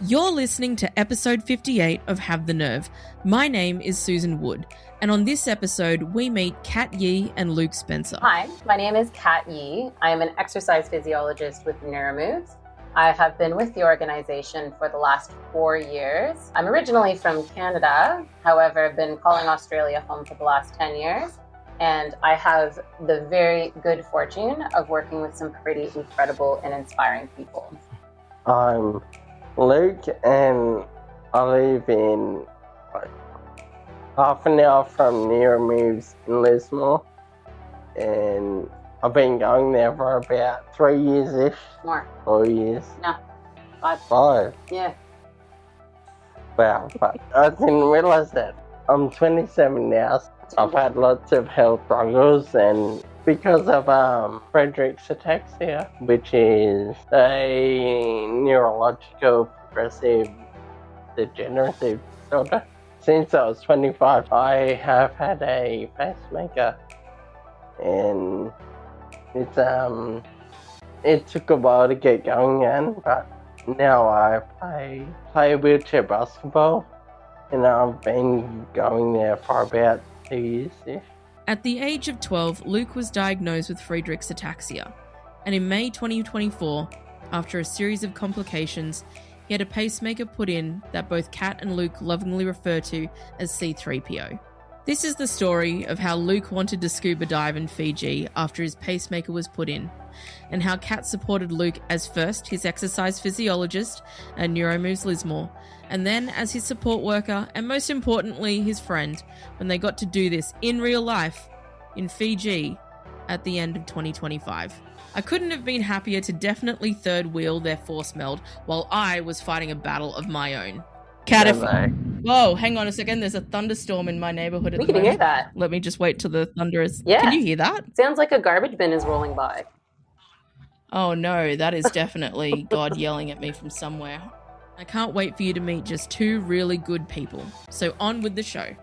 You're listening to episode 58 of Have the Nerve. My name is Susan Wood, and on this episode, we meet Kat Yee and Luke Spencer. Hi, my name is Kat Yee. I am an exercise physiologist with NeuroMoves. I have been with the organization for the last 4 years. I'm originally from Canada, however, I've been calling Australia home for the last 10 years. And I have the very good fortune of working with some pretty incredible and inspiring people. I'm Luke, and I live in half an hour from NeuroMoves Lismore, and I've been going there for about 3 years-ish. More. 4 years. No. 5. 5. Yeah. Wow, but I didn't realise that. I'm 27 now. I've had lots of health struggles, and because of Fredrich's Ataxia, which is a neurological progressive degenerative disorder. Since I was 25, I have had a pacemaker, and it took a while to get going again, but now I play wheelchair basketball, and I've been going there for about 2 years-ish. At the age of 12, Luke was diagnosed with Fredrich's Ataxia, and in May 2024, after a series of complications, he had a pacemaker put in that both Kat and Luke lovingly refer to as C3PO. This is the story of how Luke wanted to scuba dive in Fiji after his pacemaker was put in, and how Kat supported Luke as first his exercise physiologist at NeuroMoves Lismore, and then as his support worker, and most importantly, his friend, when they got to do this in real life in Fiji at the end of 2025. I couldn't have been happier to definitely third wheel their force meld while I was fighting a battle of my own. Kat, whoa, hang on a second. There's a thunderstorm in my neighborhood at the moment. We can hear that. Let me just wait till the thunder is... Yeah. Can you hear that? Sounds like a garbage bin is rolling by. Oh no, that is definitely God yelling at me from somewhere. I can't wait for you to meet just two really good people. So on with the show.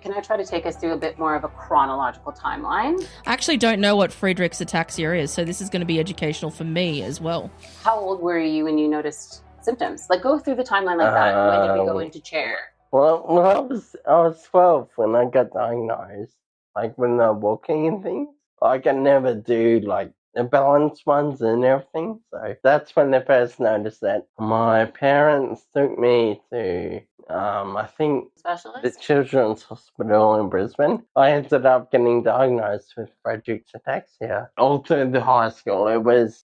Can I try to take us through a bit more of a chronological timeline? I actually don't know what Fredrich's Ataxia is, so this is going to be educational for me as well. How old were you when you noticed symptoms? Like, go through the timeline like that. When did we go into chair? Well, I was 12 when I got diagnosed. Like, when I'm walking and things. I can never do, like, the balance ones and everything. So that's when they first noticed that. My parents took me to, I think, Specialist? the Children's Hospital in Brisbane. I ended up getting diagnosed with Fredrich's Ataxia. All through the high school,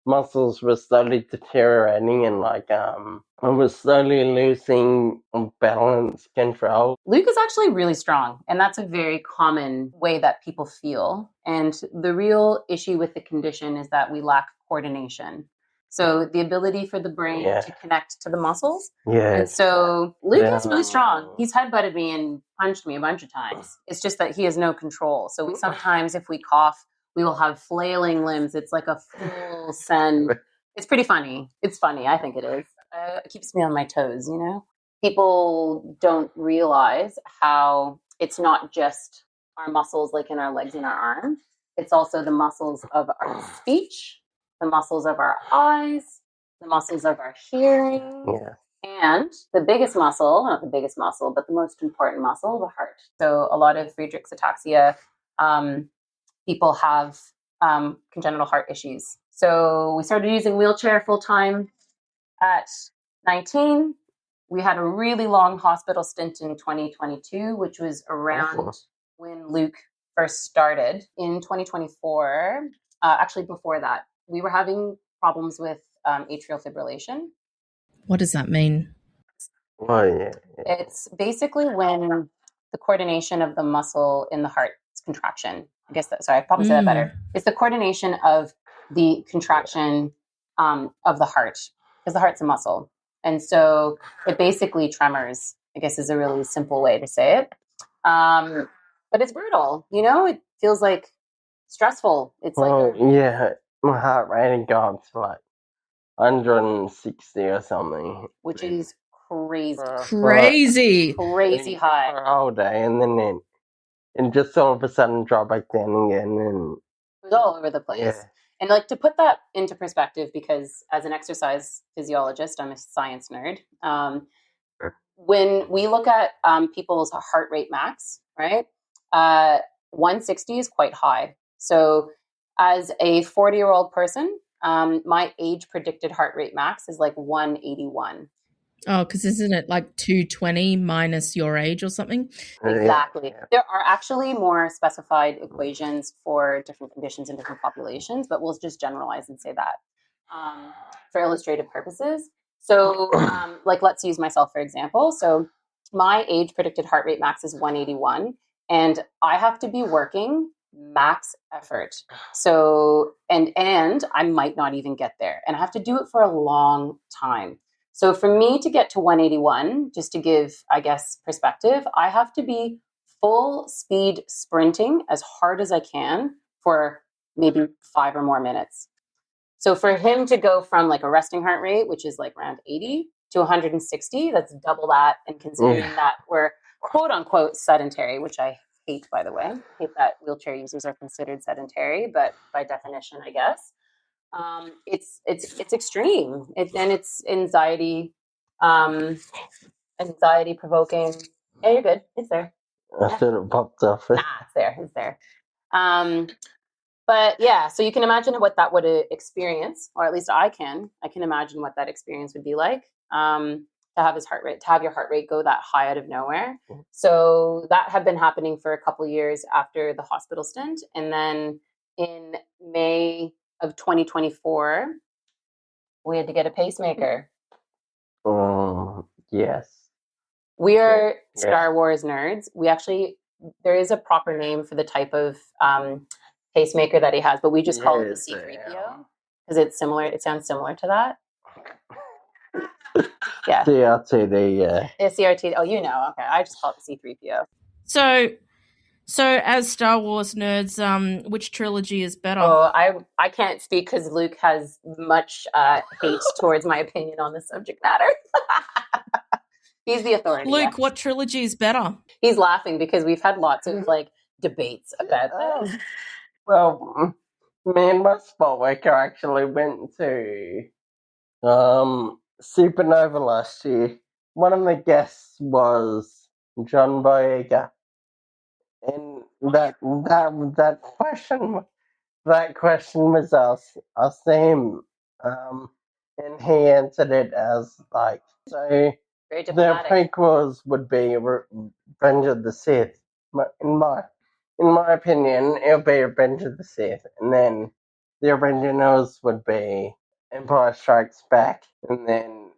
muscles were slowly deteriorating, and I was slowly losing balance control. Luke is actually really strong, and that's a very common way that people feel. And the real issue with the condition is that we lack coordination. So the ability for the brain to connect to the muscles. Yeah. And so Luke is really strong. He's headbutted me and punched me a bunch of times. It's just that he has no control. So sometimes if we cough, we will have flailing limbs. It's like a full send. It's pretty funny. It's funny. I think it is. It keeps me on my toes, you know? People don't realize how it's not just our muscles like in our legs and our arms. It's also the muscles of our speech, the muscles of our eyes, the muscles of our hearing, and the biggest muscle, not the biggest muscle, but the most important muscle, the heart. So a lot of Fredrich's Ataxia people have congenital heart issues. So we started using wheelchair full-time at 19. We had a really long hospital stint in 2022, which was around when Luke first started. In 2024, actually before that, we were having problems with atrial fibrillation. What does that mean? Oh, yeah. It's basically when the coordination of the muscle in the heart's contraction. I guess sorry, I probably said that better. It's the coordination of the contraction of the heart, because the heart's a muscle. And so it basically tremors, I guess is a really simple way to say it. But it's brutal, you know? It feels like stressful. It's yeah, my heart rate had gone up to like 160 or something. Which is crazy. Crazy high. For a whole day, and then it just all of a sudden dropped back down again. And it was all over the place. Yeah. And like to put that into perspective, because as an exercise physiologist, I'm a science nerd. When we look at people's heart rate max, right? 160 is quite high. So as a 40-year-old person, my age predicted heart rate max is like 181. Oh, because isn't it like 220 minus your age or something? Exactly. Yeah. There are actually more specified equations for different conditions in different populations, but we'll just generalize and say that for illustrative purposes. So, like, let's use myself, for example. So my age predicted heart rate max is 181, and I have to be working max effort. So, and I might not even get there, and I have to do it for a long time. So for me to get to 181, just to give, I guess, perspective, I have to be full speed sprinting as hard as I can for maybe 5 or more minutes. So for him to go from like a resting heart rate, which is like around 80 to 160, that's double that. And considering that we're quote unquote sedentary, which I hate, by the way, I hate that wheelchair users are considered sedentary, but by definition, I guess. It's extreme, and it's anxiety provoking. Yeah, you're good. It's there. I thought it popped off. Nah, it's there. But yeah, so you can imagine what that would experience, or at least I can imagine what that experience would be like. To have your heart rate go that high out of nowhere. So that had been happening for a couple of years after the hospital stint, and then in May of 2024, we had to get a pacemaker. Yes. We are Star Wars nerds. There is a proper name for the type of pacemaker that he has, but we just call it the C3PO because it's similar. It sounds similar to that. Yeah. CRTD, yeah. Yeah, CRT. Oh, you know. Okay. I just call it the C3PO. So as Star Wars nerds, which trilogy is better? Oh, I can't speak because Luke has much hate towards my opinion on this subject matter. He's the authority. Luke, what trilogy is better? He's laughing because we've had lots of like debates about this. Well, me and my spot worker actually went to Supernova last year. One of the guests was John Boyega, and that question was asked to him, and he answered it as like, so the prequels would be Revenge of the Sith. In my opinion, it would be Revenge of the Sith, and then the originals would be Empire Strikes Back, and then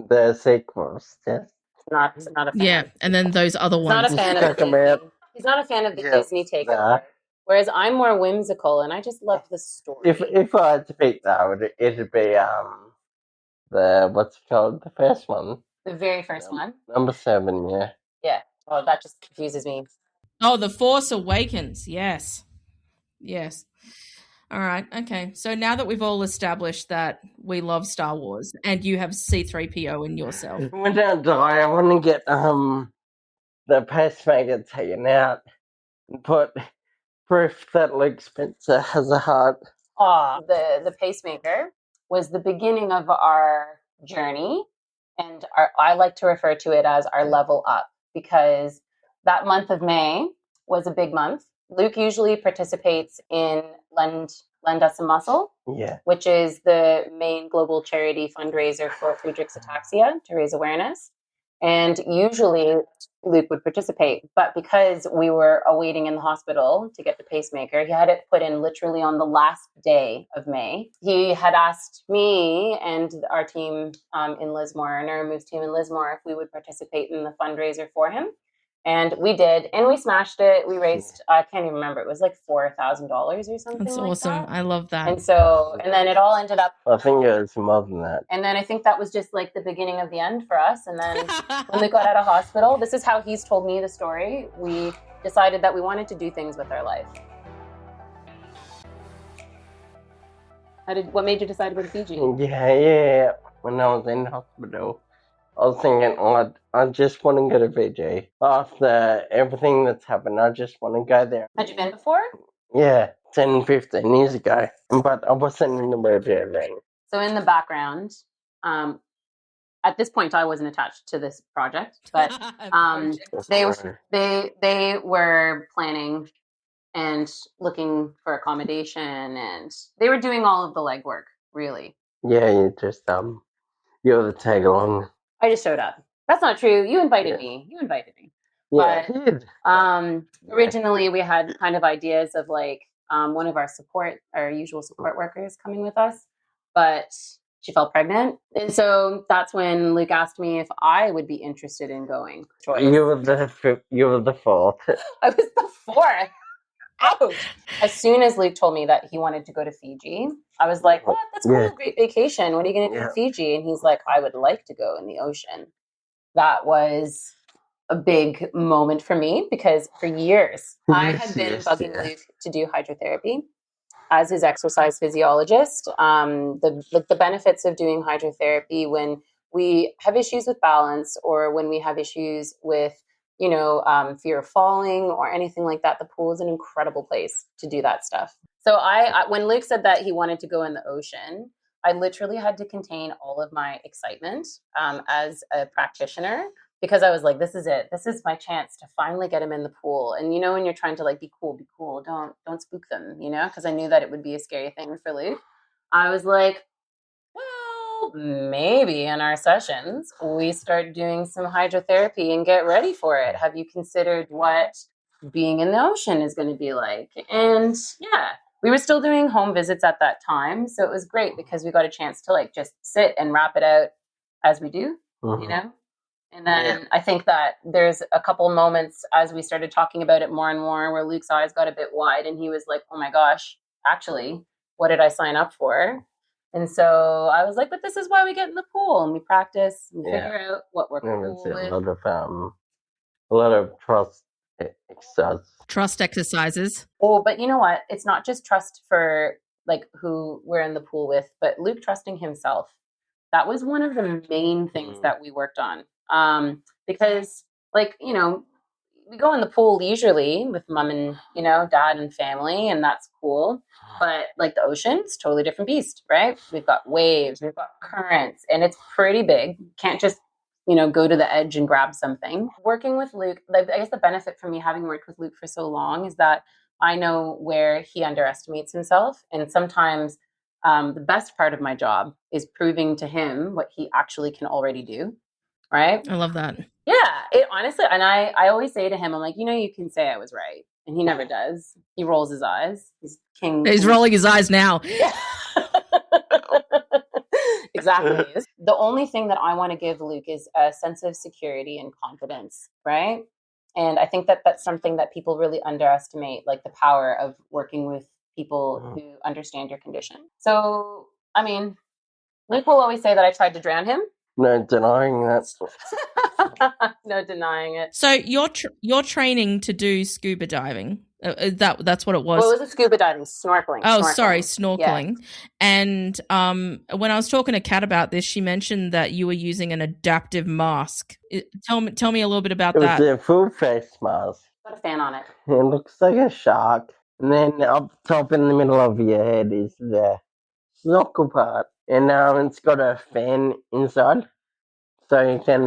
the sequels. Just not a fan. Yeah, and then those other ones. Not a fan of Disney. He's not a fan of the Disney takeover. Whereas I'm more whimsical, and I just love the story. If I had to pick that, it'd be the what's it called, the first one. The very first one. Number 7, yeah. Yeah. Oh, that just confuses me. Oh, The Force Awakens. Yes. All right. Okay. So now that we've all established that we love Star Wars and you have C3PO in yourself. When I die, I want to get the pacemaker taken out and put proof that Luke Spencer has a heart. The pacemaker was the beginning of our journey, and I like to refer to it as our level up, because that month of May was a big month. Luke usually participates in Lend Us a Muscle, which is the main global charity fundraiser for Fredrich's Ataxia to raise awareness. And usually Luke would participate, but because we were awaiting in the hospital to get the pacemaker, he had it put in literally on the last day of May. He had asked me and our team in Lismore, our NeuroMoves team in Lismore, if we would participate in the fundraiser for him. And we did, and we smashed it. We raised, I can't even remember, it was like $4,000 or something. That's awesome. Like that. I love that. And then it all ended up. I think it was more than that. And then I think that was just like the beginning of the end for us. And then when we got out of hospital, this is how he's told me the story. We decided that we wanted to do things with our life. What made you decide to go to Fiji? Yeah. When I was in hospital, I was thinking, I just want to go to Fiji. After everything that's happened, I just want to go there. Had you been before? Yeah, 10, 15 years ago, but I wasn't in the wheelchair then. So in the background, at this point, I wasn't attached to this project, but they were planning and looking for accommodation, and they were doing all of the legwork, really. Yeah, you just you're the tag along. I just showed up. That's not true. You invited me. You invited me. Yeah, but, I did. Originally, we had kind of ideas of like one of our usual support workers coming with us, but she fell pregnant. And so that's when Luke asked me if I would be interested in going. You were the fourth. I was the fourth. Ouch. As soon as Luke told me that he wanted to go to Fiji, I was like, what? That's cool. Great vacation. What are you going to do in Fiji? And he's like, I would like to go in the ocean. That was a big moment for me because for years I had been bugging Luke to do hydrotherapy as his exercise physiologist. The benefits of doing hydrotherapy when we have issues with balance or when we have issues with fear of falling or anything like that, the pool is an incredible place to do that stuff. So I when Luke said that he wanted to go in the ocean, I literally had to contain all of my excitement as a practitioner because I was like, this is it. This is my chance to finally get him in the pool. And when you're trying to like be cool, don't spook them, because I knew that it would be a scary thing for Luke. I was like, well, maybe in our sessions we start doing some hydrotherapy and get ready for it. Have you considered what being in the ocean is going to be like? And yeah, we were still doing home visits at that time. So it was great because we got a chance to like just sit and wrap it out as we do, And then I think that there's a couple moments as we started talking about it more and more where Luke's eyes got a bit wide and he was like, oh my gosh, actually, what did I sign up for? And so I was like, but this is why we get in the pool and we practice and figure out what we're cool with. A lot of trust exercises. Trust exercises. Oh, but you know what? It's not just trust for like who we're in the pool with, but Luke trusting himself. That was one of the main things that we worked on. Because like, we go in the pool leisurely with mom and, dad and family, and that's cool. But like the ocean's totally different beast, right? We've got waves, we've got currents, and it's pretty big. Can't just, go to the edge and grab something. Working with Luke, I guess the benefit for me having worked with Luke for so long is that I know where he underestimates himself. And sometimes the best part of my job is proving to him what he actually can already do. Right? I love that. Yeah, it honestly, and I always say to him, I'm like, you can say I was right. And he never does. He rolls his eyes. He's king. He's rolling his eyes now. Yeah. Exactly. The only thing that I want to give Luke is a sense of security and confidence, right? And I think that that's something that people really underestimate, like the power of working with people who understand your condition. So, I mean, Luke will always say that I tried to drown him. No denying that. No denying it. So you're training to do scuba diving. That's what it was. Well, it was a scuba diving, snorkeling. Oh, sorry, snorkeling. Yeah. And when I was talking to Kat about this, she mentioned that you were using an adaptive mask. Tell me a little bit about that. It was a full face mask. Got a fan on it. It looks like a shark. And then up top in the middle of your head is the snorkel part. And it's got a fan inside. So you can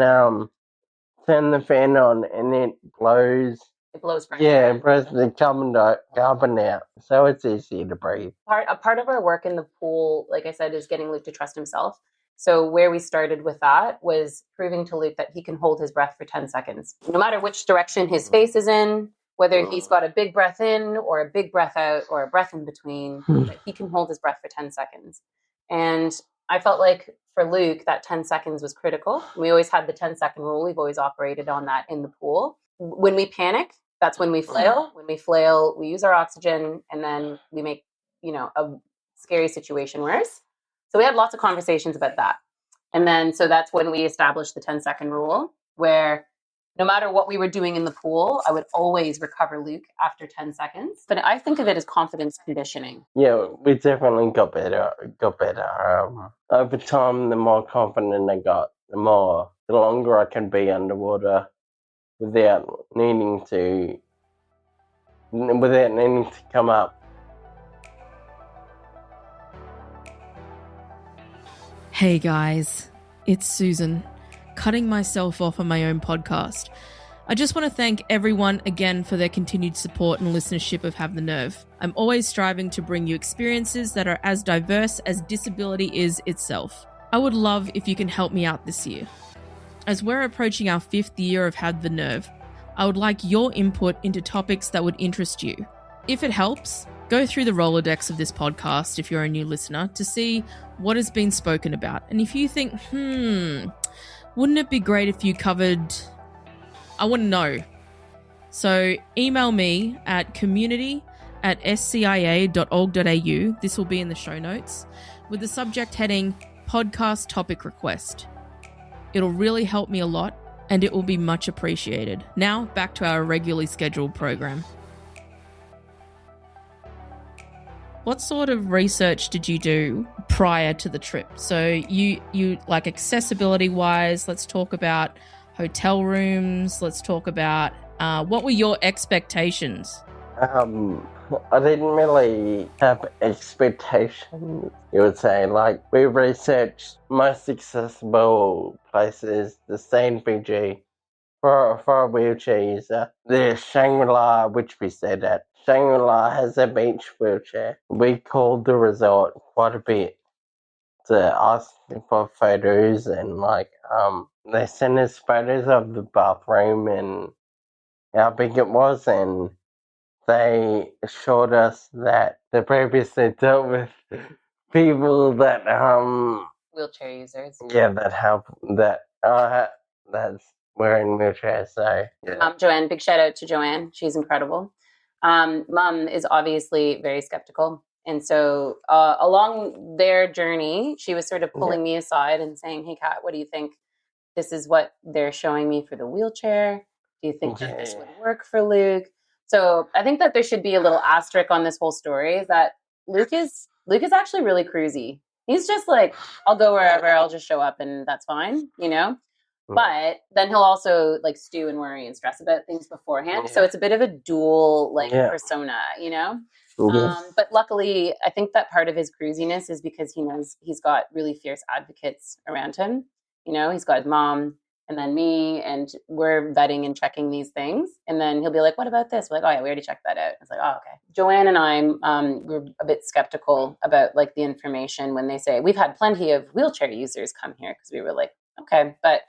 turn the fan on and it blows. It blows fresh air. It blows the carbon out. So it's easier to breathe. A part of our work in the pool, like I said, is getting Luke to trust himself. So where we started with that was proving to Luke that he can hold his breath for 10 seconds. No matter which direction his face is in, whether he's got a big breath in or a big breath out or a breath in between, that he can hold his breath for 10 seconds. And I felt like for Luke, that 10 seconds was critical. We always had the 10-second rule. We've always operated on that in the pool. When we panic, that's when we flail. When we flail, we use our oxygen and then we make, a scary situation worse. So we had lots of conversations about that. And then, so that's when we established the 10-second rule, where no matter what we were doing in the pool, I would always recover Luke after 10 seconds. But I think of it as confidence conditioning. Yeah, we definitely got better. Over time, the more confident I got, the longer I can be underwater without needing to come up. Hey guys, it's Susan, cutting myself off on my own podcast. I just want to thank everyone again for their continued support and listenership of Have the Nerve. I'm always striving to bring you experiences that are as diverse as disability is itself. I would love if you can help me out this year. As we're approaching our 5th year of Have the Nerve, I would like your input into topics that would interest you. If it helps, go through the Rolodex of this podcast if you're a new listener to see what has been spoken about. And if you think, wouldn't it be great if you covered... I want to know. So email me at community@scia.org.au. This will be in the show notes with the subject heading Podcast Topic Request. It'll really help me a lot and it will be much appreciated. Now back to our regularly scheduled program. What sort of research did you do prior to the trip? So you like accessibility wise, let's talk about hotel rooms. Let's talk about what were your expectations? I didn't really have expectations, you would say. Like, we researched most accessible places, the same Fiji, for a wheelchair user. The Shangri-La, which we stayed at. Shangri-La has a beach wheelchair. We called the resort quite a bit to ask for photos, and they sent us photos of the bathroom and how big it was, and they assured us that they previously dealt with people that Wheelchair users. yeah, that's wearing wheelchairs. So yeah. Joanne, big shout out to Joanne. She's incredible. Mom is obviously very skeptical. And so along their journey, she was sort of pulling me aside and saying, hey, Kat, what do you think? This is what they're showing me for the wheelchair. Do you think that this would work for Luke? So I think that there should be a little asterisk on this whole story, is that Luke is actually really cruisy. He's just like, I'll go wherever, I'll just show up and that's fine, you know? But then he'll also like stew and worry and stress about things beforehand. So it's a bit of a dual persona, you know? But luckily, I think that part of his cruisiness is because he knows he's got really fierce advocates around him. You know, he's got his mom and then me, and we're vetting and checking these things. And then he'll be like, what about this? We're like, oh yeah, we already checked that out. It's like, oh, okay. Joanne and I, we're a bit skeptical about like the information when they say, we've had plenty of wheelchair users come here, because we were like, okay, but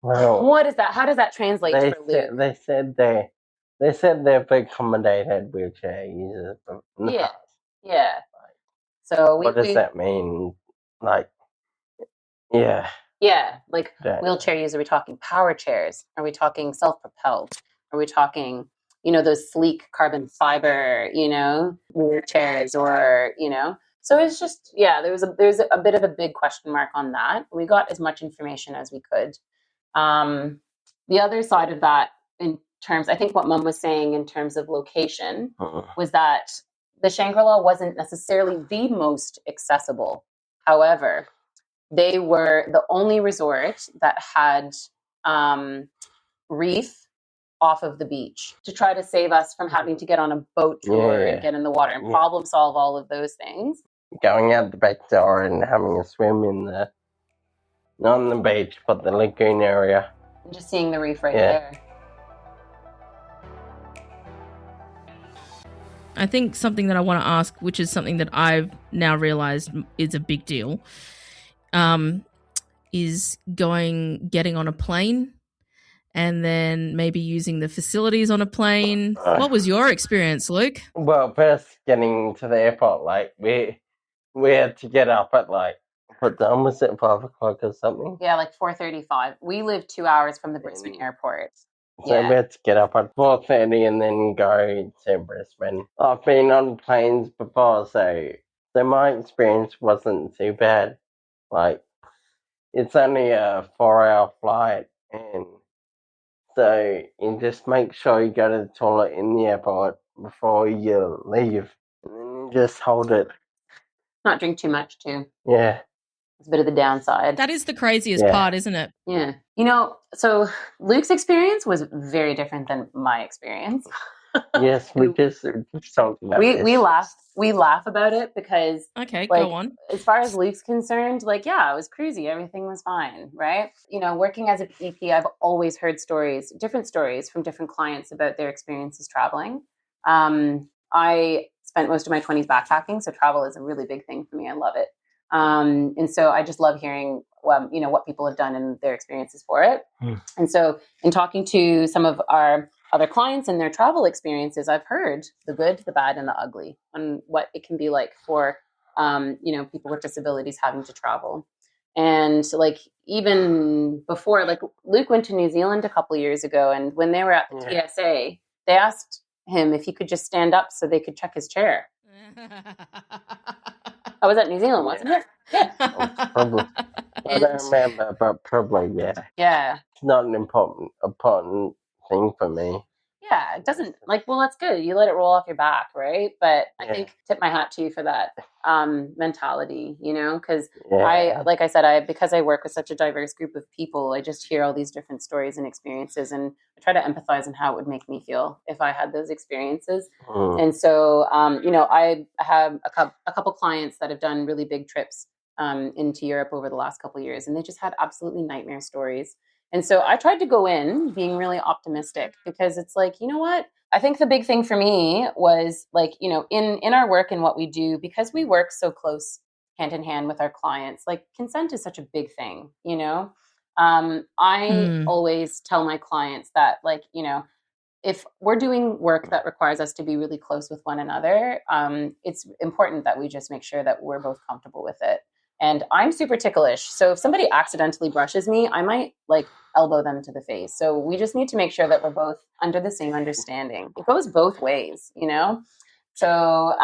what is that? How does that translate for Luke? They said they've accommodated wheelchair users. Yeah. So what does that mean? Like, yeah. Yeah, like wheelchair use. Are we talking power chairs? Are we talking self-propelled? Are we talking, you know, those sleek carbon fiber, you know, wheelchairs, or, you know? So it's just, there's a bit of a big question mark on that. We got as much information as we could. The other side of that, in terms, I think what Mum was saying in terms of location, was that the Shangri-La wasn't necessarily the most accessible. However, they were the only resort that had reef off of the beach to try to save us from having to get on a boat tour and get in the water and problem solve all of those things. Going out the back door and having a swim not on the beach, but the lagoon area. And just seeing the reef there. I think something that I want to ask, which is something that I've now realized is a big deal, is getting on a plane and then maybe using the facilities on a plane. What was your experience, Luke? Well, first getting to the airport, like we had to get up at what time was it? 5 o'clock or something? Yeah, like 4:35. We live 2 hours from the Brisbane airport. So we had to get up at 4:30 and then go to Brisbane. I've been on planes before, so my experience wasn't too bad. Like, it's only a 4-hour flight, and so you just make sure you go to the toilet in the airport before you leave, and then you just hold it. Not drink too much too. Yeah. It's a bit of the downside. That is the craziest part, isn't it? Yeah. You know, so Luke's experience was very different than my experience. Yes, we just talked about this. We laugh about it because Okay, like, go on. as far as Luke's concerned, like, yeah, it was cruisy. Everything was fine, right? You know, working as a EP, I've always heard different stories from different clients about their experiences traveling. I spent most of my 20s backpacking, so travel is a really big thing for me. I love it. And so I just love hearing, what people have done and their experiences for it. And so in talking to some of our other clients and their travel experiences, I've heard the good, the bad, and the ugly on what it can be like for, people with disabilities having to travel. And like, even before, like, Luke went to New Zealand a couple years ago, and when they were at the TSA, they asked him if he could just stand up so they could check his chair. I was at New Zealand, wasn't it? Yeah. Probably. I don't remember, but probably, yeah. Yeah. It's not an important thing for me. Yeah, it doesn't, well, that's good. You let it roll off your back, right? But I think tip my hat to you for that mentality, because like I said, because I work with such a diverse group of people, I just hear all these different stories and experiences, and I try to empathize on how it would make me feel if I had those experiences. And so, I have a couple clients that have done really big trips into Europe over the last couple of years, and they just had absolutely nightmare stories. And so I tried to go in being really optimistic, because it's like, you know what? I think the big thing for me was like, in our work and what we do, because we work so close hand in hand with our clients, like, consent is such a big thing, I always tell my clients that, like, if we're doing work that requires us to be really close with one another, it's important that we just make sure that we're both comfortable with it. And I'm super ticklish. So if somebody accidentally brushes me, I might elbow them to the face. So we just need to make sure that we're both under the same understanding. It goes both ways, So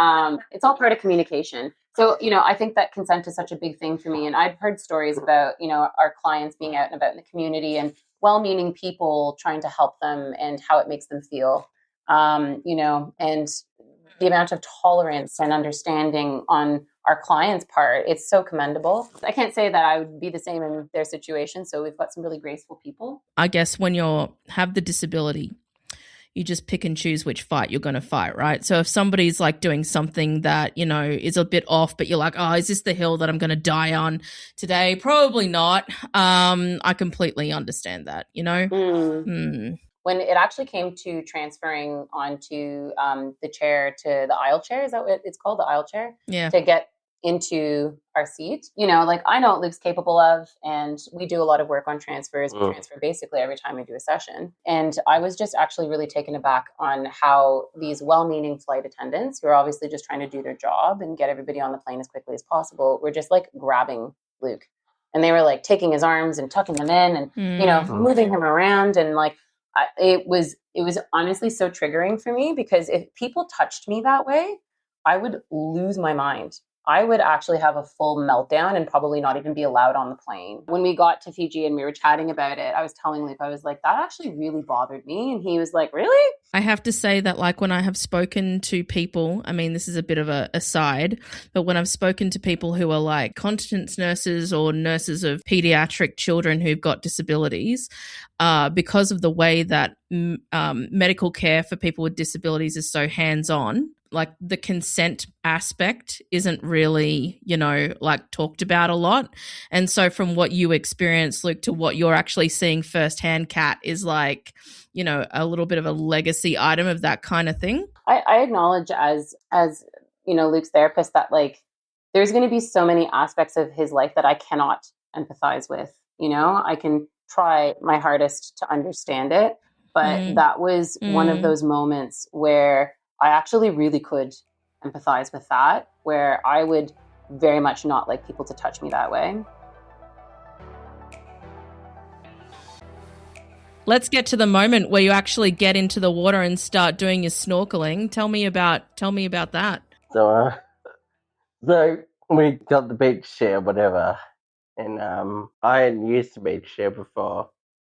it's all part of communication. So, I think that consent is such a big thing for me. And I've heard stories about, our clients being out and about in the community, and well-meaning people trying to help them, and how it makes them feel, and the amount of tolerance and understanding on our clients' part. It's so commendable. I can't say that I would be the same in their situation. So we've got some really graceful people. I guess when you have the disability, you just pick and choose which fight you're going to fight, right? So if somebody's like doing something that, is a bit off, but you're like, oh, is this the hill that I'm going to die on today? Probably not. I completely understand that, When it actually came to transferring onto the chair to the aisle chair, is that what it's called, the aisle chair? Yeah. To get into our seat, I know what Luke's capable of, and we do a lot of work on transfers. We transfer basically every time we do a session. And I was just actually really taken aback on how these well-meaning flight attendants, who are obviously just trying to do their job and get everybody on the plane as quickly as possible, were just grabbing Luke. And they were taking his arms and tucking them in, and moving him around, and it was honestly so triggering for me, because if people touched me that way, I would lose my mind. I would actually have a full meltdown and probably not even be allowed on the plane. When we got to Fiji and we were chatting about it, I was telling Luke, I was like, that actually really bothered me. And he was like, really? I have to say that when I have spoken to people, I mean, this is a bit of a aside, but when I've spoken to people who are continence nurses or nurses of pediatric children who've got disabilities, because of the way that medical care for people with disabilities is so hands-on, the consent aspect isn't really, talked about a lot. And so from what you experienced, Luke, to what you're actually seeing firsthand, Kat, is a little bit of a legacy item of that kind of thing. I acknowledge as Luke's therapist that there's going to be so many aspects of his life that I cannot empathize with. I can try my hardest to understand it, but that was one of those moments where I actually really could empathize with that, where I would very much not like people to touch me that way. Let's get to the moment where you actually get into the water and start doing your snorkeling. Tell me about that. So we got the beach chair, whatever, and I hadn't used the beach chair before.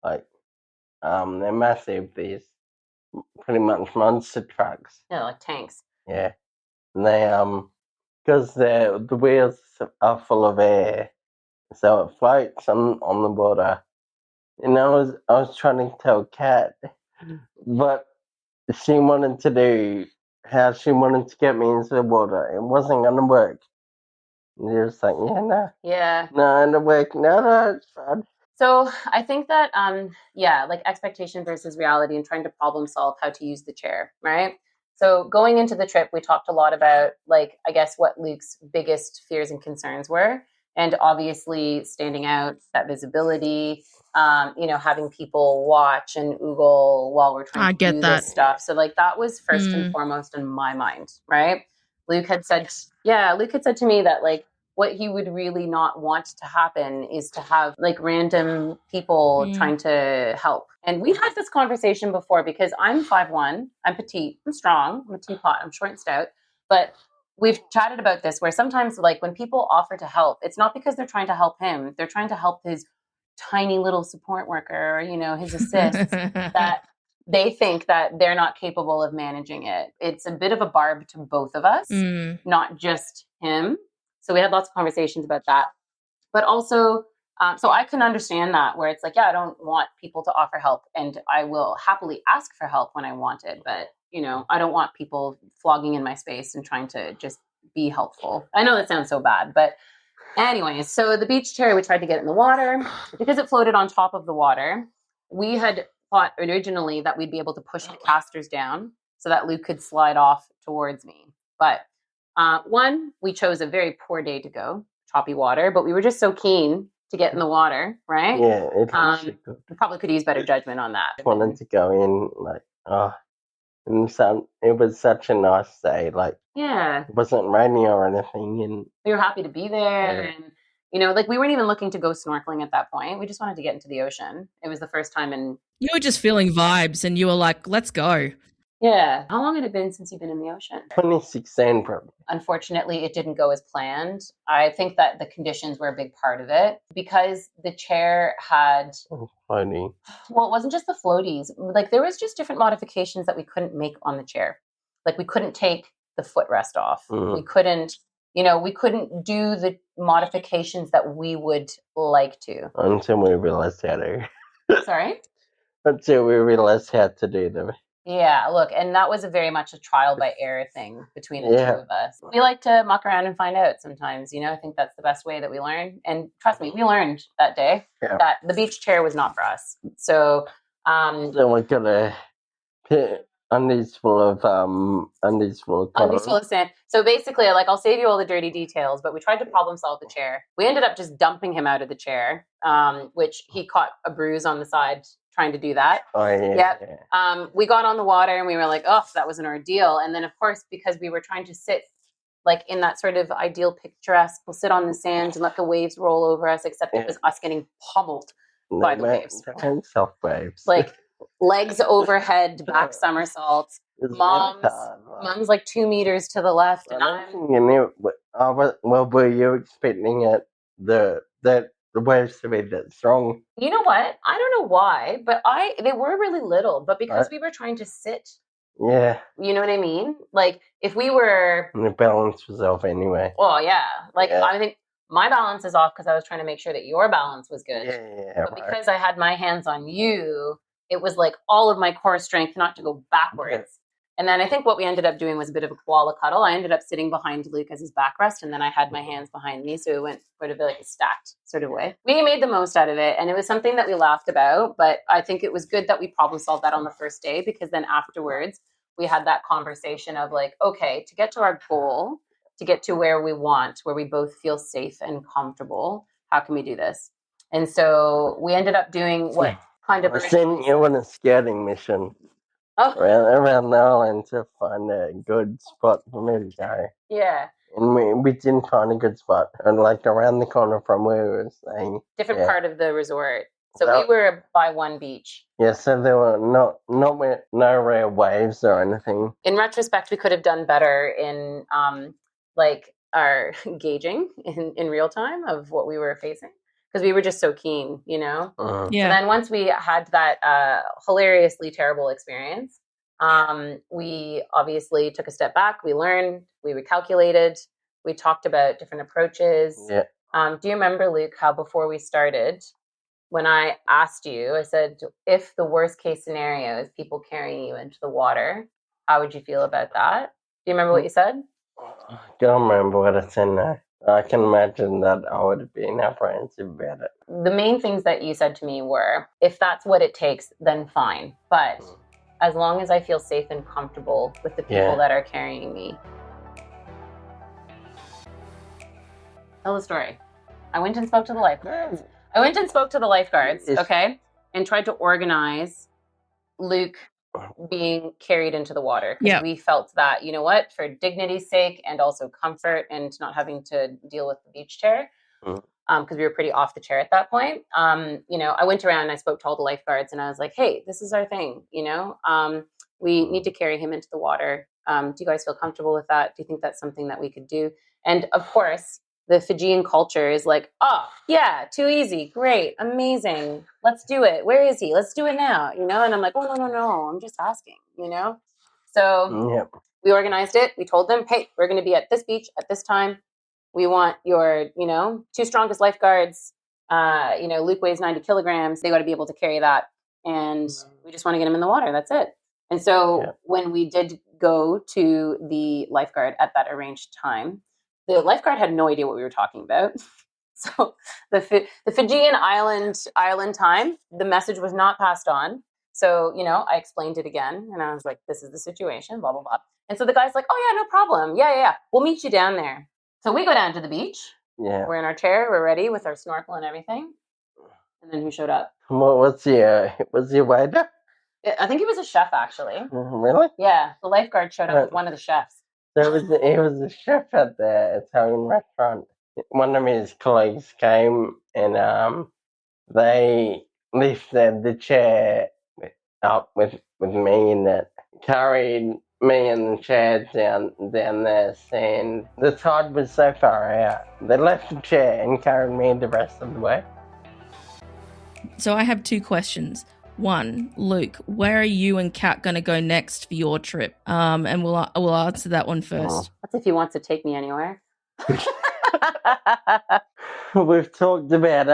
They're massive. These pretty much monster trucks. Yeah, like tanks. Yeah, and they because the wheels are full of air, so it floats on the water. And I was trying to tell Kat, but she wanted to do how she wanted to get me into the water. It wasn't going to work. And you're just like, yeah, no. Yeah. No, it'll work. No, it's fine. So I think that, like expectation versus reality and trying to problem solve how to use the chair, right? So going into the trip, we talked a lot about, like, I guess what Luke's biggest fears and concerns were. And obviously standing out, that visibility, having people watch and oogle while we're trying to do this stuff. So like that was first and foremost in my mind, right? Luke had said to me that like, what he would really not want to happen is to have like random people trying to help. And we've had this conversation before because I'm 5'1", I'm petite, I'm strong, I'm a teapot, I'm short and stout. But we've chatted about this where sometimes like when people offer to help, it's not because they're trying to help him, they're trying to help his tiny little support worker, his assist, that they think that they're not capable of managing it. It's a bit of a barb to both of us, not just him. So we had lots of conversations about that. But also, so I can understand that where it's like, yeah, I don't want people to offer help and I will happily ask for help when I want it. But, I don't want people flogging in my space and trying to just be helpful. I know that sounds so bad, but anyways, so the beach chair, we tried to get it in the water. Because it floated on top of the water, we had thought originally that we'd be able to push the casters down so that Luke could slide off towards me. But we chose a very poor day to go, choppy water, but we were just so keen to get in the water, right? Yeah, it was good. We probably could use better judgment on that. I wanted to go in it was such a nice day. Like, yeah, it wasn't raining or anything, and we were happy to be there. Yeah. And like we weren't even looking to go snorkeling at that point. We just wanted to get into the ocean. It was the first time in. You were just feeling vibes and you were like, let's go. Yeah. How long had it been since you've been in the ocean? 2016 probably. Unfortunately, it didn't go as planned. I think that the conditions were a big part of it because the chair had Floating. Well, it wasn't just the floaties. Like there was just different modifications that we couldn't make on the chair. Like we couldn't take the footrest off. We couldn't, we couldn't do the modifications that we would like to. Until we realized how to. Sorry? Until we realized how to do them. Yeah, look, and that was very much a trial by error thing between the two of us. We like to muck around and find out sometimes, I think that's the best way that we learn. And trust me, we learned that day that the beach chair was not for us. So, so we got a undies full of sand. So basically, like I'll save you all the dirty details, but we tried to problem solve the chair. We ended up just dumping him out of the chair, which he caught a bruise on the side trying to do that. Oh, yeah. Yep. We got on the water and we were like, oh, that was an ordeal. And then of course, because we were trying to sit like in that sort of ideal picturesque, we'll sit on the sand and let the waves roll over us, except it was us getting pummeled by the waves. Soft waves. Like legs overhead, back somersaults. Mom's like 2 meters to the left. Were you expecting the waves to be that strong? You know what? I don't know why, but they were really little, but because we were trying to sit. Yeah. You know what I mean? Like if we were. And the balance was off anyway. Oh yeah. I think my balance is off because I was trying to make sure that your balance was good. Yeah. But because I had my hands on you, it was like all of my core strength not to go backwards. Yeah. And then I think what we ended up doing was a bit of a koala cuddle. I ended up sitting behind Luke as his backrest, and then I had my hands behind me, so it went sort of like a stacked sort of way. We made the most out of it, and it was something that we laughed about, but I think it was good that we problem solved that on the first day, because then afterwards we had that conversation of like, okay, to get to our goal, to get to where we want, where we both feel safe and comfortable, how can we do this? And so we ended up doing what kind of... I sent you on a scouting mission. Around the island to find a good spot for me to go. Yeah. And we didn't find a good spot. And like around the corner from where we were staying. Different part of the resort. So we were by one beach. Yeah, so there were no rare waves or anything. In retrospect, we could have done better in like our gauging in real time of what we were facing. Because we were just so keen, Yeah. So then once we had that hilariously terrible experience, we obviously took a step back. We learned, we recalculated, we talked about different approaches. Yeah. Do you remember, Luke, how before we started, when I asked you, I said, if the worst case scenario is people carrying you into the water, how would you feel about that? Do you remember what you said? I don't remember what I said now. I can imagine that I would have been apprehensive about it. The main things that you said to me were, if that's what it takes, then fine. But as long as I feel safe and comfortable with the people that are carrying me. Tell the story. I went and spoke to the lifeguards. Okay, and tried to organize Luke being carried into the water because we felt that, you know what, for dignity's sake and also comfort and not having to deal with the beach chair, because we were pretty off the chair at that point. You know, I went around and I spoke to all the lifeguards and I was like, hey, this is our thing, you know, we need to carry him into the water. Do you guys feel comfortable with that? Do you think that's something that we could do? And of course, the Fijian culture is like, oh, yeah, too easy. Great. Amazing. Let's do it. Where is he? Let's do it now. You know? And I'm like, oh, no. I'm just asking, you know? So we organized it. We told them, hey, we're going to be at this beach at this time. We want your, you know, 2 strongest lifeguards. You know, Luke weighs 90 kilograms. They got to be able to carry that. And we just want to get him in the water. That's it. And so when we did go to the lifeguard at that arranged time, the lifeguard had no idea what we were talking about. So the Fijian island time, the message was not passed on. So, you know, I explained it again and I was like, this is the situation, blah, blah, blah. And so the guy's like, oh yeah, no problem. Yeah. We'll meet you down there. So we go down to the beach. Yeah. We're in our chair. We're ready with our snorkel and everything. And then who showed up? Was he waiter? I think he was a chef, actually. Really? Yeah. The lifeguard showed up with one of the chefs. He was a chef at the Italian restaurant. One of his colleagues came and they lifted the chair up with me in it, carried me and the chair down there, and the tide was so far out. They left the chair and carried me the rest of the way. So I have 2 questions. 1, Luke, where are you and Kat going to go next for your trip? And we'll answer that one first. That's if he wants to take me anywhere. We've talked about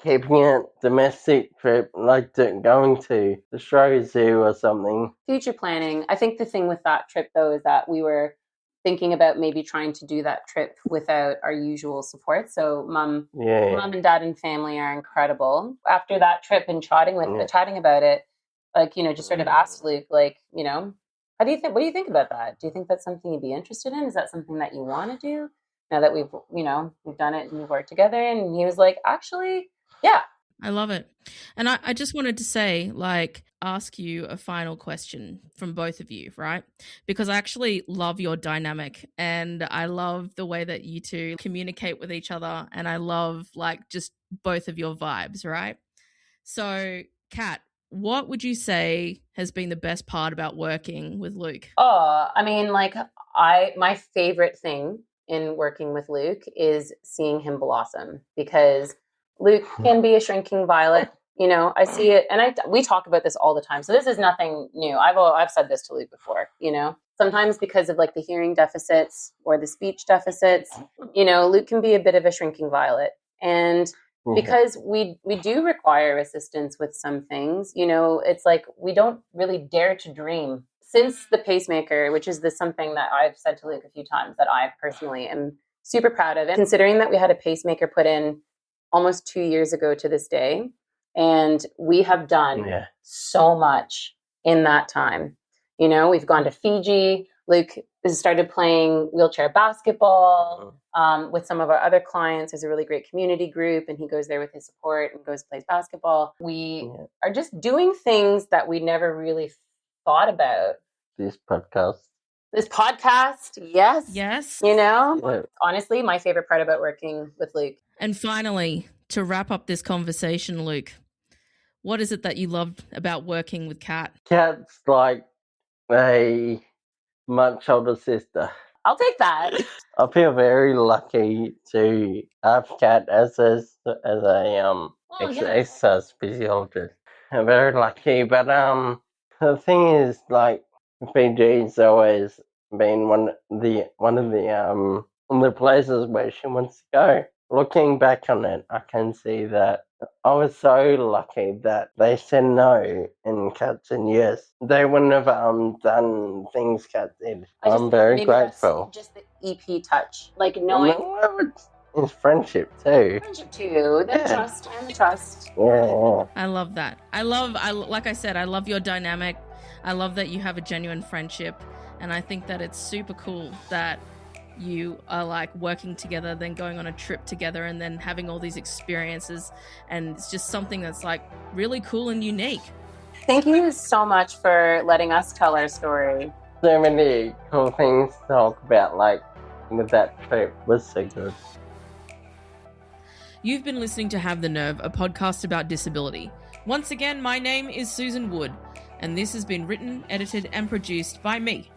keeping it domestic trip, like going to the Australia Zoo or something. Future planning. I think the thing with that trip, though, is that we were thinking about maybe trying to do that trip without our usual support. So mom and dad and family are incredible. After that trip and chatting about it, like, you know, just sort of asked Luke, like, you know, what do you think about that? Do you think that's something you'd be interested in? Is that something that you want to do now that we've done it and we've worked together? And he was like, actually, yeah. I love it. And I just wanted to say, like, ask you a final question from both of you, right? Because I actually love your dynamic and I love the way that you two communicate with each other and I love, like, just both of your vibes, right? So, Kat, what would you say has been the best part about working with Luke? Oh, I mean, like, my favorite thing in working with Luke is seeing him blossom, because Luke can be a shrinking violet. You know, I see it, and we talk about this all the time. So this is nothing new. I've said this to Luke before. You know, sometimes because of like the hearing deficits or the speech deficits, you know, Luke can be a bit of a shrinking violet, and because we do require assistance with some things, you know, it's like we don't really dare to dream. Since the pacemaker, which is something that I've said to Luke a few times that I personally am super proud of, and considering that we had a pacemaker put in almost 2 years ago to this day, and we have done so much in that time. You know, we've gone to Fiji. Luke has started playing wheelchair basketball with some of our other clients. There's a really great community group, and he goes there with his support and goes plays basketball. We are just doing things that we never really thought about. This podcast, yes. You know, honestly, my favorite part about working with Luke. And finally, to wrap up this conversation, Luke, what is it that you loved about working with Kat? Kat's like a much older sister. I'll take that. I feel very lucky to have Kat as a exercise physiologist. I'm very lucky, but the thing is, like, Fiji's always been one of the places where she wants to go. looking back on it, I can see that I was so lucky that they said no and Kat said yes. They wouldn't have done things Kat did. I'm very grateful. Just the EP touch, like knowing it's friendship too. Friendship too. The trust and the trust. Yeah. I love that. Like I said, I love your dynamic. I love that you have a genuine friendship, and I think that it's super cool that you are like working together, then going on a trip together, and then having all these experiences, and it's just something that's like really cool and unique. Thank you so much for letting us tell our story. So many cool things to talk about, like with that trip was so good. You've been listening to Have the Nerve, a podcast about disability. Once again, my name is Susan Wood, and this has been written, edited, and produced by me,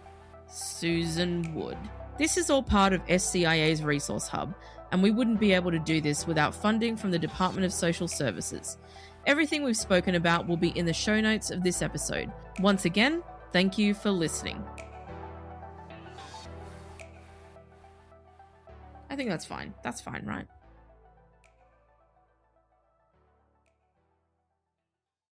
Susan Wood. This is all part of SCIA's Resource Hub, and we wouldn't be able to do this without funding from the Department of Social Services. Everything we've spoken about will be in the show notes of this episode. Once again, thank you for listening. I think that's fine. That's fine, right?